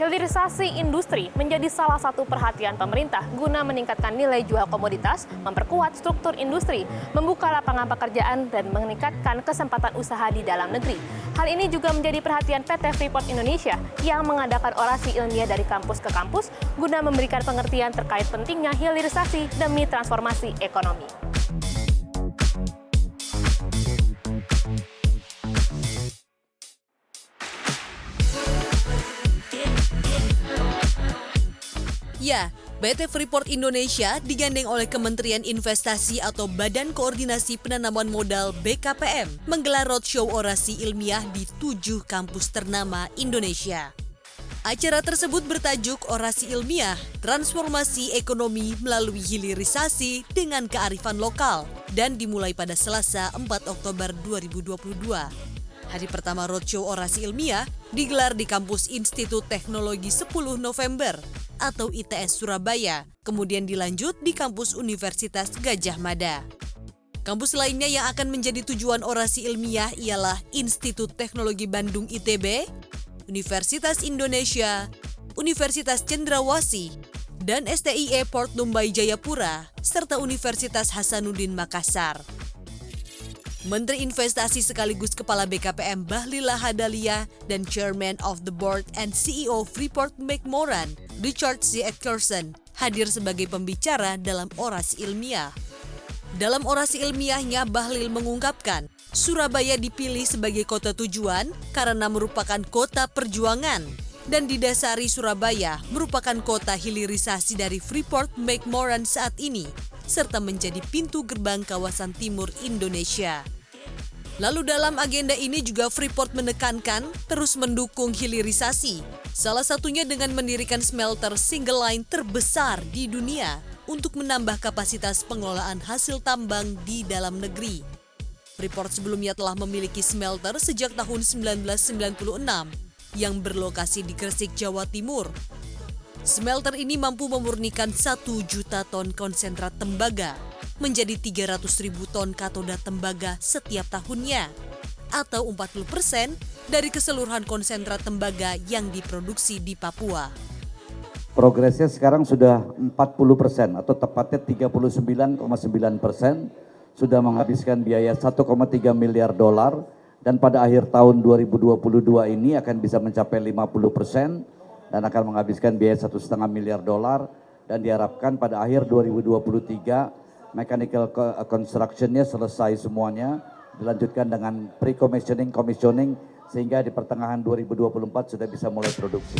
Hilirisasi industri menjadi salah satu perhatian pemerintah guna meningkatkan nilai jual komoditas, memperkuat struktur industri, membuka lapangan pekerjaan, dan meningkatkan kesempatan usaha di dalam negeri. Hal ini juga menjadi perhatian PT Freeport Indonesia yang mengadakan orasi ilmiah dari kampus ke kampus guna memberikan pengertian terkait pentingnya hilirisasi demi transformasi ekonomi. Ya, PT Freeport Indonesia digandeng oleh Kementerian Investasi atau Badan Koordinasi Penanaman Modal BKPM menggelar roadshow orasi ilmiah di 7 kampus ternama Indonesia. Acara tersebut bertajuk Orasi Ilmiah, Transformasi Ekonomi Melalui Hilirisasi dengan Kearifan Lokal dan dimulai pada Selasa 4 Oktober 2022. Hari pertama roadshow orasi ilmiah digelar di Kampus Institut Teknologi 10 November atau ITS Surabaya, kemudian dilanjut di Kampus Universitas Gadjah Mada. Kampus lainnya yang akan menjadi tujuan orasi ilmiah ialah Institut Teknologi Bandung ITB, Universitas Indonesia, Universitas Cendrawasih, dan STIE Port Numbai Jayapura, serta Universitas Hasanuddin Makassar. Menteri Investasi sekaligus Kepala BKPM Bahlil Lahadalia dan Chairman of the Board and CEO Freeport McMoran, Richard C. Atkerson, hadir sebagai pembicara dalam orasi ilmiah. Dalam orasi ilmiahnya, Bahlil mengungkapkan, Surabaya dipilih sebagai kota tujuan karena merupakan kota perjuangan dan didasari Surabaya merupakan kota hilirisasi dari Freeport McMoran saat ini, serta menjadi pintu gerbang kawasan timur Indonesia. Lalu dalam agenda ini juga Freeport menekankan terus mendukung hilirisasi, salah satunya dengan mendirikan smelter single line terbesar di dunia untuk menambah kapasitas pengelolaan hasil tambang di dalam negeri. Freeport sebelumnya telah memiliki smelter sejak tahun 1996 yang berlokasi di Gresik, Jawa Timur. Smelter ini mampu memurnikan 1 juta ton konsentrat tembaga menjadi 300.000 ton katoda tembaga setiap tahunnya, atau 40% dari keseluruhan konsentrat tembaga yang diproduksi di Papua. Progresnya sekarang sudah 40% atau tepatnya 39,9% sudah menghabiskan biaya 1,3 miliar dolar dan pada akhir tahun 2022 ini akan bisa mencapai 50% dan akan menghabiskan biaya 1,5 miliar dolar dan diharapkan pada akhir 2023 mechanical construction-nya selesai semuanya, dilanjutkan dengan pre-commissioning, commissioning, sehingga di pertengahan 2024 sudah bisa mulai produksi.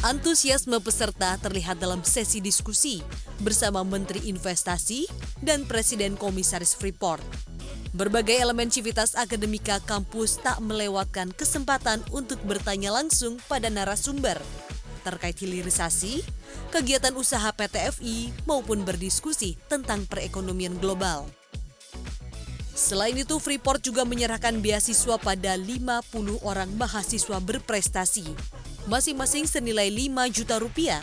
Antusiasme peserta terlihat dalam sesi diskusi bersama Menteri Investasi dan Presiden Komisaris Freeport. Berbagai elemen civitas akademika kampus tak melewatkan kesempatan untuk bertanya langsung pada narasumber terkait hilirisasi, kegiatan usaha PT FI, maupun berdiskusi tentang perekonomian global. Selain itu, Freeport juga menyerahkan beasiswa pada 50 orang mahasiswa berprestasi, masing-masing senilai 5 juta rupiah,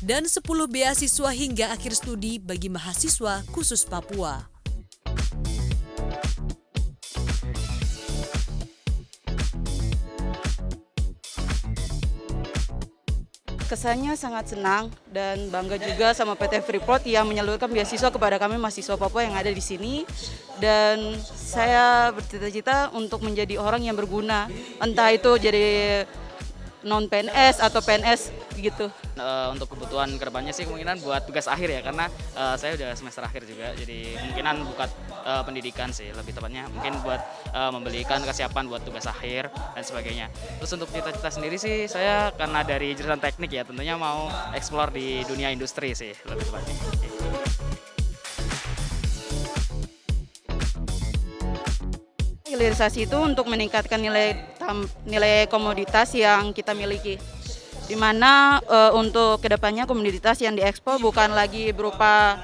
dan 10 beasiswa hingga akhir studi bagi mahasiswa khusus Papua. Kesannya sangat senang dan bangga juga sama PT Freeport yang menyalurkan beasiswa kepada kami mahasiswa Papua yang ada di sini. Dan saya bercita-cita untuk menjadi orang yang berguna, entah itu jadi non-PNS atau PNS gitu. Untuk kebutuhan kedepannya sih kemungkinan buat tugas akhir ya, karena saya udah semester akhir juga, jadi kemungkinan buka pendidikan sih lebih tepatnya, mungkin buat membelikan kesiapan buat tugas akhir dan sebagainya. Terus untuk cita-cita sendiri sih saya karena dari jurusan teknik ya, tentunya mau explore di dunia industri sih lebih tepatnya. Hilirisasi itu untuk meningkatkan nilai komoditas yang kita miliki. Di mana untuk kedepannya komoditas yang diekspor bukan lagi berupa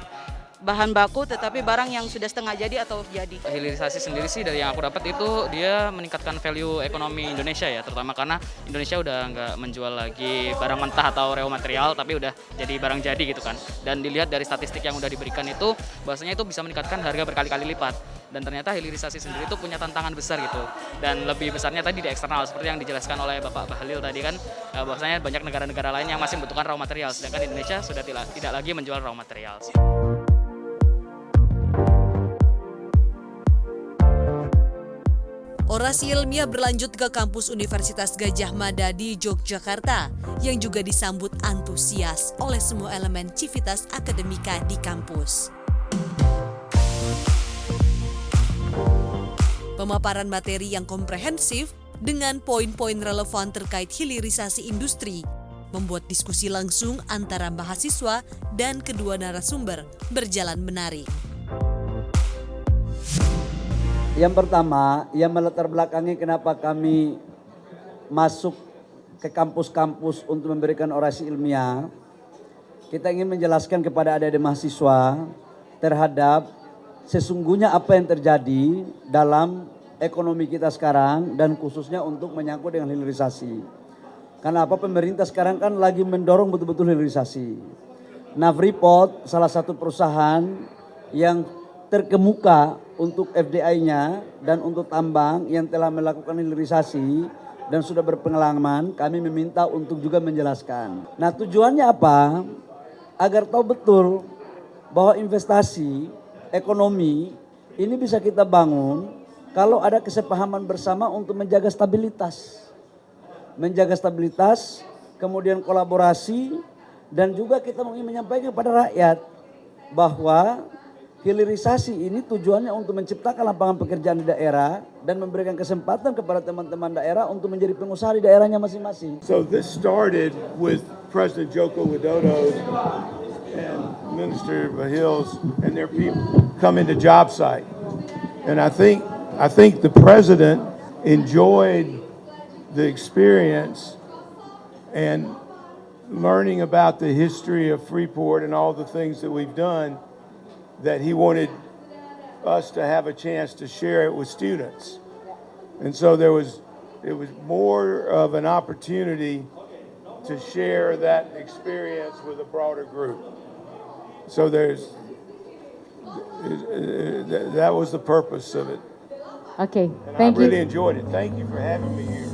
bahan baku tetapi barang yang sudah setengah jadi atau jadi. Hilirisasi sendiri sih dari yang aku dapat itu dia meningkatkan value ekonomi Indonesia ya, terutama karena Indonesia udah nggak menjual lagi barang mentah atau raw material tapi udah jadi barang jadi gitu kan. Dan dilihat dari statistik yang udah diberikan itu bahwasanya itu bisa meningkatkan harga berkali-kali lipat. dan ternyata hilirisasi sendiri itu punya tantangan besar gitu, dan lebih besarnya tadi di eksternal seperti yang dijelaskan oleh Bapak Bahlil tadi kan, bahwasanya banyak negara-negara lain yang masih membutuhkan raw material, sedangkan Indonesia sudah tidak lagi menjual raw material. Orasi ilmiah berlanjut ke kampus Universitas Gadjah Mada di Yogyakarta yang juga disambut antusias oleh semua elemen civitas akademika di kampus. Pemaparan materi yang komprehensif dengan poin-poin relevan terkait hilirisasi industri membuat diskusi langsung antara mahasiswa dan kedua narasumber berjalan menarik. Yang pertama, yang melatar belakangi kenapa kami masuk ke kampus-kampus untuk memberikan orasi ilmiah, kita ingin menjelaskan kepada adik-adik mahasiswa terhadap sesungguhnya apa yang terjadi dalam ekonomi kita sekarang dan khususnya untuk menyangkut dengan hilirisasi. Karena apa, pemerintah sekarang kan lagi mendorong betul-betul hilirisasi. Nah, Freeport salah satu perusahaan yang terkemuka untuk FDI-nya dan untuk tambang yang telah melakukan hilirisasi dan sudah berpengalaman, kami meminta untuk juga menjelaskan. Nah, tujuannya apa? Agar tahu betul bahwa investasi ekonomi ini bisa kita bangun kalau ada kesepahaman bersama untuk menjaga stabilitas. Menjaga stabilitas, kemudian kolaborasi, dan juga kita ingin menyampaikan kepada rakyat bahwa hilirisasi ini tujuannya untuk menciptakan lapangan pekerjaan di daerah dan memberikan kesempatan kepada teman-teman daerah untuk menjadi pengusaha di daerahnya masing-masing. So this started with President Joko Widodo and Minister Bahils and their people coming to job site. And I think the president enjoyed the experience and learning about the history of Freeport and all the things that we've done, that he wanted us to have a chance to share it with students. And so it was more of an opportunity to share that experience with a broader group. So that was the purpose of it. Okay, And thank I really you. enjoyed it. Thank you for having me here.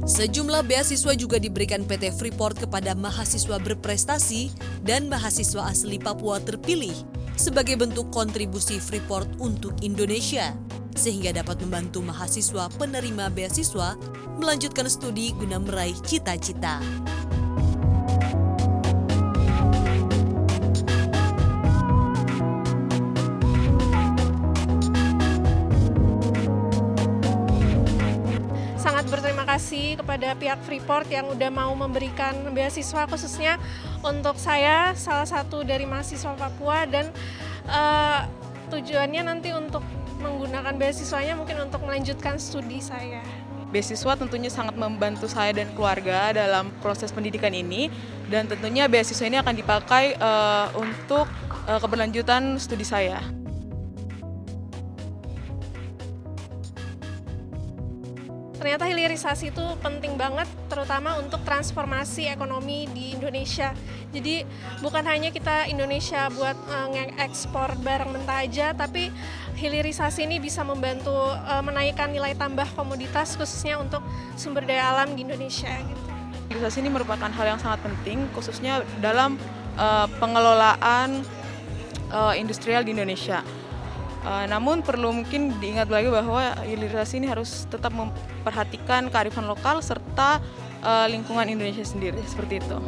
Sejumlah beasiswa juga diberikan PT Freeport kepada mahasiswa berprestasi dan mahasiswa asli Papua terpilih sebagai bentuk kontribusi Freeport untuk Indonesia, sehingga dapat membantu mahasiswa penerima beasiswa melanjutkan studi guna meraih cita-cita. Sangat berterima kasih kepada pihak Freeport yang udah mau memberikan beasiswa khususnya untuk saya, salah satu dari mahasiswa Papua, dan tujuannya nanti untuk menggunakan beasiswanya mungkin untuk melanjutkan studi saya. Beasiswa tentunya sangat membantu saya dan keluarga dalam proses pendidikan ini, dan tentunya beasiswa ini akan dipakai untuk keberlanjutan studi saya. Ternyata hilirisasi itu penting banget, terutama untuk transformasi ekonomi di Indonesia. Jadi bukan hanya kita Indonesia buat ngekspor barang mentah aja, tapi hilirisasi ini bisa membantu menaikkan nilai tambah komoditas khususnya untuk sumber daya alam di Indonesia. Gitu. Hilirisasi ini merupakan hal yang sangat penting, khususnya dalam pengelolaan industrial di Indonesia. Namun perlu mungkin diingat lagi bahwa hilirisasi ini harus tetap memperhatikan kearifan lokal serta lingkungan Indonesia sendiri, seperti itu.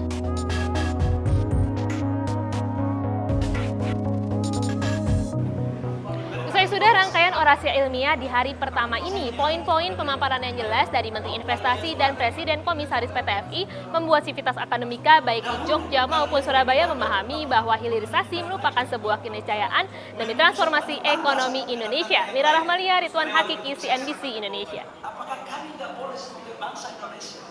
Usai sudah rangkaian orasi ilmiah di hari pertama ini, poin-poin pemaparan yang jelas dari Menteri Investasi dan Presiden Komisaris PT FI membuat sivitas akademika baik di Jogja maupun Surabaya memahami bahwa hilirisasi merupakan sebuah keniscayaan demi transformasi ekonomi Indonesia. Mira Rahmalia, Ridwan Hakiki, CNBC Indonesia. Apakah kami tidak boleh sebagai bangsa Indonesia